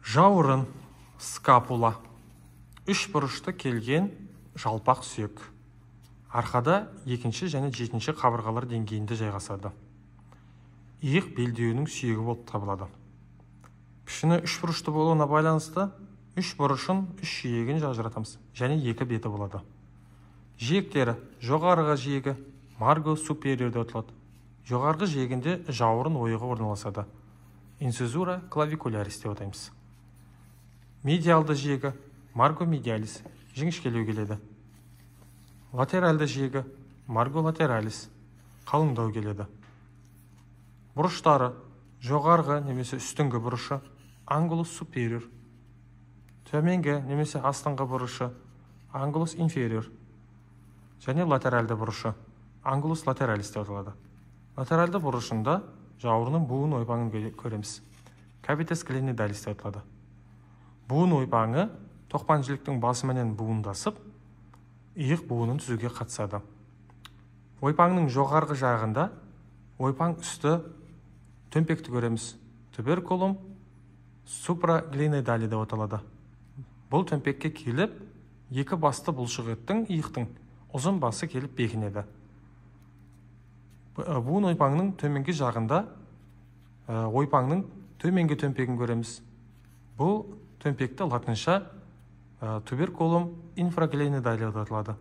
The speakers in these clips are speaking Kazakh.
Жауырын, скапула, үш бұрышты келген жалпақ сүйек. Арқада екінші және жетінші қабырғалар деңгейінде жайғасады. Иық белдеуінің сүйегі болып табылады. Пішіні үш бұрышты болуына байланысты үш бұрышын, үш жиегін ажыратамыз және екі беті болады. Жиектері жоғарғы жиегі марго супериор деп аталады. Жоғарғы жиегінде жауырын ойығы орналасады. Инцизура клавикулярис деп атаймыз. Медиалды жиегі марго медиалис жіңішкелеу келеді. Латералды жиегі марго латералис қалыңдау келеді. Бұрыштары жоғарғы немесе үстіңгі бұрышы ангулус супериор, төменгі немесе астыңғы бұрышы ангулус инфериор және латералды бұрышы ангулус латералис деп аталады. Латералды бұрышында жауырынның буын ойпаңын көреміз. Капитес клинидалис деп аталады. Буын ойпаңы тоқпан жіліктің басыменен буындасып, иық буынын түзуге қатысады. Ойпаңның жоғарғы жағында ойпаң үсті төмпекті көреміз. Туберкулум супраглинидали деп аталады. Бұл төмпекке келіп, екі басты бұлшық еттің иықтың ұзын басы келіп бекінеді. Буын ойпаңның төменгі жағында ойпаңның төменгі төмпегін көреміз. Бұл төмпекті латынша туберкулум инфраглинидали деп аталады.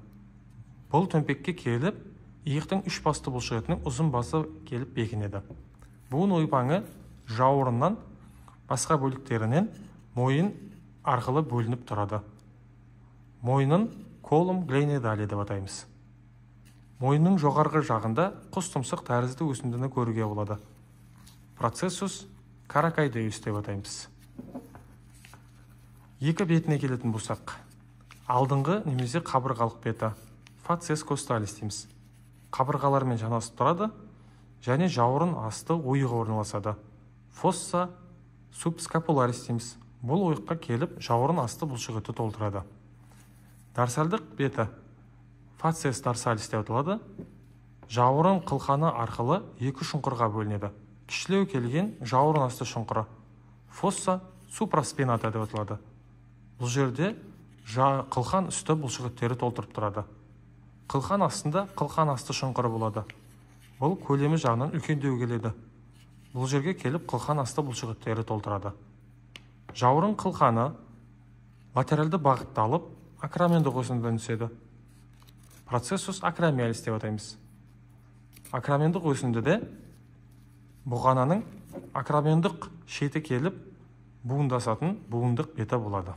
Бұл төмпекке келіп, иықтың үш басты бұлшық етінің ұзын басы келіп бекінеді. Буын ойпаңы жауырыннан басқа бөліктерінен мойын арқылы бөлініп тұрады. Мойынын колум глинидали деп атаймыз. Мойынның жоғарғы жағында құс тұмсық тәрізді өсіндіні көруге болады. Процессус каракайдеус деп атаймыз. Екі бетіне келетін болсақ, алдыңғы немесе қабырғалық беті фациес косталис дейміз. Қабырғалармен жанасып тұрады және жауырын асты ойығы орналасады. Фосса субскапуларис дейміз. Бұл ойыққа келіп, жауырын асты бұлшық еті толтырады. Дарсалдық беті фациес дарсалис деп аталады. Жауырын қылқаны арқылы екі шұңқырға бөлінеді. Кішілеу келген жауырын асты шұңқыры фосса супраспината деп аталады. Бұл жерде қылқан үсті бұлшық еттері толтырып тұрады. Қылқан астында қылқан асты шұңқыры болады. Бұл көлемі жағынан үлкендеу келеді. Бұл жерге келіп қылқан асты бұлшық еттері толтырады. Жауырын қылқаны латералды бағытталып, акромендік өсіндіден түседі. Процессус акромиалис деп атаймыз. Акромендік өсіндіде бұғананың акромендік шеті келіп буындасатын буындық беті болады.